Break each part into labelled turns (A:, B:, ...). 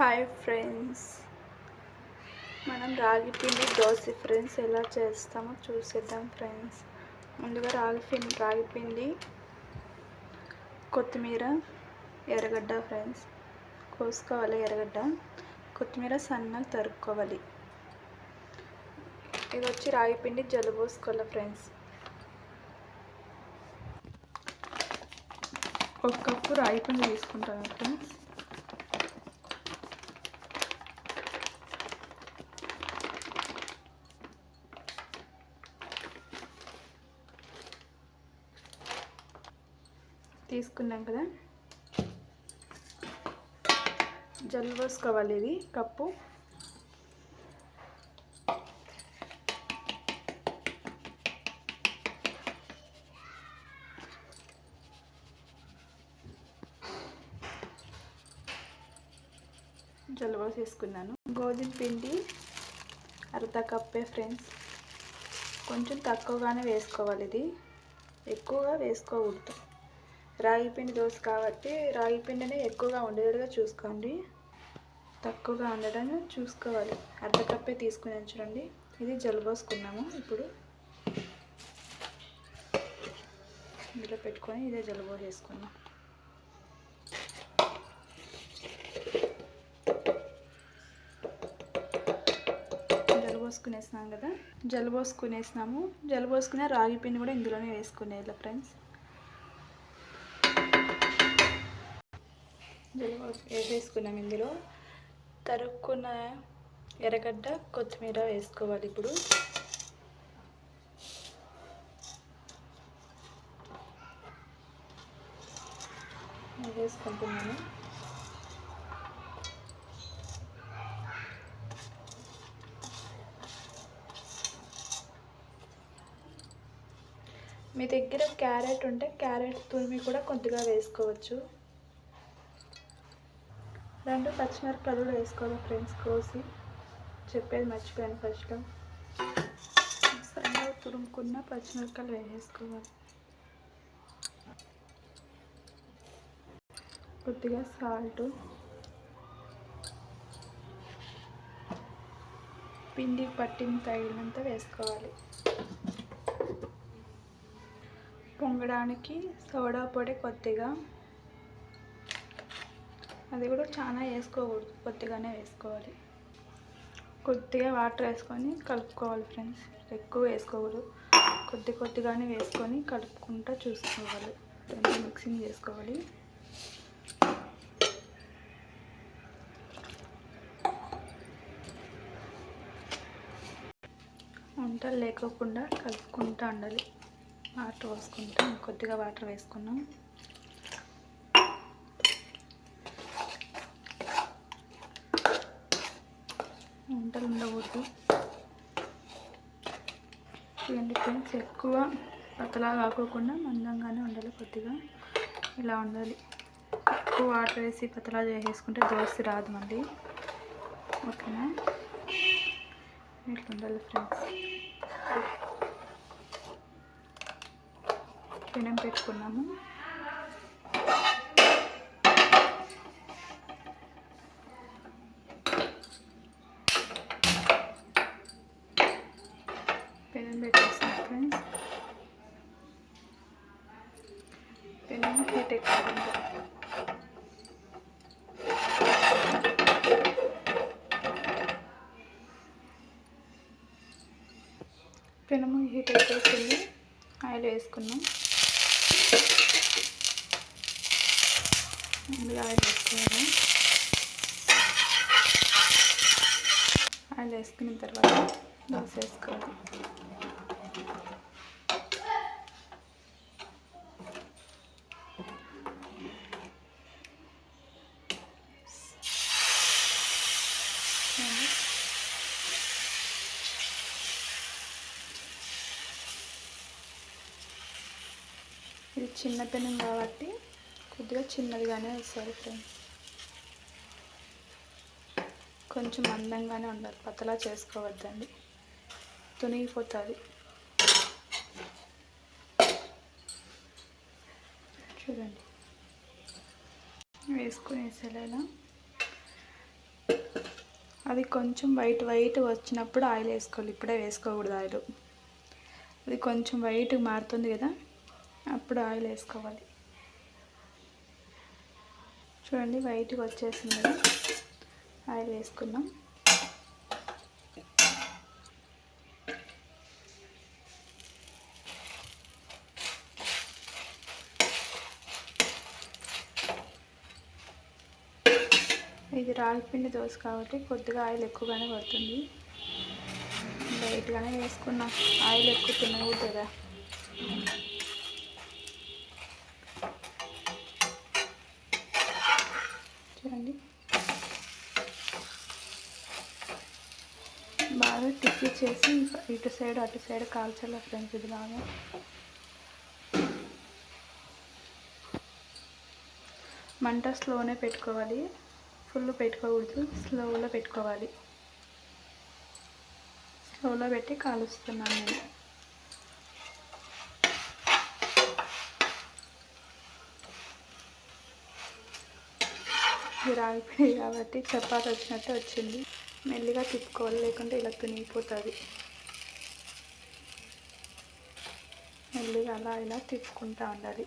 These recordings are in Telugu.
A: హాయ్ ఫ్రెండ్స్, మనం రాగి పిండి దోశ ఫ్రెండ్స్ ఎలా చేస్తామో చూసేద్దాం ఫ్రెండ్స్. ముందుగా రాగి పిండి, కొత్తిమీర, ఎర్రగడ్డ ఫ్రెండ్స్ కోసుకోవాలి. ఎర్రగడ్డ, కొత్తిమీర సన్నగా తరుక్కోవాలి. ఇది వచ్చి రాగి పిండి జలుబోసుకోవాలి ఫ్రెండ్స్. 1 కప్పు రాగి పిండి తీసుకుంటాను ఫ్రెండ్స్. తీసుకున్నాం కదా, జలుబోసుకోవాలి. ఇది కప్పు. జలుబోసి వేసుకున్నాను. గోధుమ పిండి అర్ధ కప్పే ఫ్రెండ్స్. కొంచెం తక్కువగానే వేసుకోవాలి. ఇది ఎక్కువగా వేసుకోకూడదు. రాగి పిండి దోశ కాబట్టి రాగి పిండిని ఎక్కువగా ఉండేటట్టుగా చూసుకోండి. తక్కువగా ఉండడం చూసుకోవాలి. అర్ధ కప్పే తీసుకుని చూడండి. ఇది జలుబోసుకున్నాము. ఇప్పుడు ఇందులో పెట్టుకొని ఇదే జలుబోసి వేసుకున్నాం. జలుబోసుకునేసినాం కదా, జలుబోసుకునే రాగి పిండి కూడా ఇందులోనే వేసుకునేలా ఫ్రెండ్స్. వేసేసుకున్నాం. ఇందులో తరుక్కున్న ఎర్రగడ్డ, కొత్తిమీర వేసుకోవాలి. ఇప్పుడు వేసుకుంటున్నాను. మీ దగ్గర క్యారెట్ ఉంటే క్యారెట్ తురిమి కూడా కొద్దిగా వేసుకోవచ్చు. 2 పచ్చిమిరపకాయలు కూడా వేసుకోవాలి ఫ్రెండ్స్. కోసి చెప్పేది మర్చిపోయాను ఫస్ట్లో. సన్నగా తురుముకున్న పచ్చిమిరపకాయలు వేసేసుకోవాలి. కొద్దిగా సాల్ట్, పిండి పట్టిన తగినంత వేసుకోవాలి. పొంగడానికి సోడా పొడి కొద్దిగా, అది కూడా చాలా వేసుకోకూడదు, కొద్దిగానే వేసుకోవాలి. కొద్దిగా వాటర్ వేసుకొని కలుపుకోవాలి ఫ్రెండ్స్. ఎక్కువ వేసుకోకూడదు, కొద్దిగానే వేసుకొని కలుపుకుంటూ చూసుకోవాలి. రెండు మిక్సింగ్ చేసుకోవాలి. వంటలు లేకోకుండా కలుపుకుంటూ ఉండాలి. వాటర్ పోసుకుంటూ కొద్దిగా వాటర్ వేసుకున్నాం. వంటలు ఉండకూడదు. చూడండి ఫ్రెండ్స్, ఎక్కువ పతలా కాకోకుండా మందంగానే ఉండాలి. కొద్దిగా ఇలా ఉండాలి. ఎక్కువ వాటర్ వేసి పతలా చేసేసుకుంటే దోశ రాదు మళ్ళీ. ఓకేనా? ఇట్లా ఉండాలి ఫ్రెండ్స్. పెనం పెట్టుకున్నాము. పెనం పెట్టేస్తాం ఫ్రెండ్స్. పెనం హీట్ ఎక్కుతుంది. పెనము హీట్ ఎక్కేస్తుంది. ఆయిల్ వేసుకున్నాం. ముందుగా ఆయిల్ వేసుకోవాలి. ఆయిల్ వేసుకున్న తర్వాత దోశ వేసుకోవాలి. ఇది చిన్న పెనం కాబట్టి కొద్దిగా చిన్నదిగానే వస్తుంది ఫ్రెండ్స్. కొంచెం మందంగానే ఉండాలి, పతలా చేసుకోవద్దండి, తునిగిపోతుంది. చూడండి, వేసుకునేసేలా అది కొంచెం వైట్ వచ్చినప్పుడు ఆయిల్ వేసుకోవాలి, ఇప్పుడే వేసుకోకూడదు ఆయిల్. అది కొంచెం వైట్ మారుతుంది కదా, అప్పుడు ఆయిల్ వేసుకోవాలి. చూడండి వైట్గా వచ్చేసింది కదా, ఆయిల్ వేసుకున్నాం. ఇది రాగిపిండి దోశ కాబట్టి కొద్దిగా ఆయిల్ ఎక్కువగానే పడుతుంది. లైట్గానే వేసుకున్నాం, ఆయిల్ ఎక్కువ తినకూడదు కదా. చూడండి బాగా తిప్పిచ్చేసి ఇటు సైడ్ అటు సైడ్ కాల్చాలి ఫ్రెండ్స్. ఇది బాగా మంట స్లోనే పెట్టుకోవాలి, ఫుల్ పెట్టుకోకూడదు, స్లోలో పెట్టుకోవాలి. స్లోలో పెట్టి కాలుస్తున్నాను నేను. ఇది రాగిపోయి కాబట్టి చపాతి వచ్చినట్టు వచ్చింది. మెల్లిగా తిప్పుకోవాలి, లేకుంటే ఇలా తునిగిపోతుంది. మెల్లిగా అలా ఇలా తిప్పుకుంటూ ఉండాలి.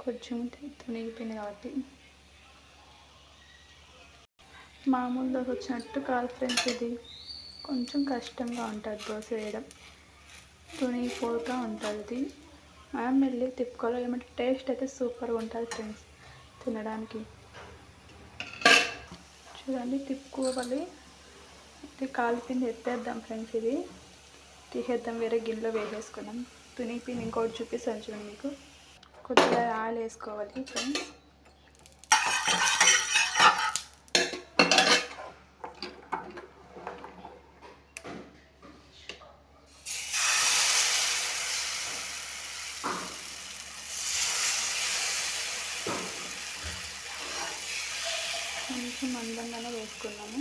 A: కొంచెం తునిగిపోయింది కాబట్టి మామూలు దోశ వచ్చినట్టు కాదు ఫ్రెండ్స్. ఇది కొంచెం కష్టంగా ఉంటుంది దోశ వేయడం, తునిగిపోతూ ఉంటుంది. మనం మెల్లిగా తిప్పుకోవాలి, ఏమంటే టేస్ట్ అయితే సూపర్గా ఉంటుంది ఫ్రెండ్స్ తినడానికి. చూడండి తిప్పుకోవాలి. ఇది కాలిపిండి ఎత్తేద్దాం ఫ్రెండ్స్, ఇది తీసేద్దాం, వేరే గిన్నెలో వేసేసుకున్నాం. తునిగిపిండి ఇంకోటి చూపిస్తాను చూడండి మీకు. కొద్దిగా ఆయిల్ వేసుకోవాలి ఫ్రెండ్స్. కొంచెం మందంగానే వేసుకున్నాము.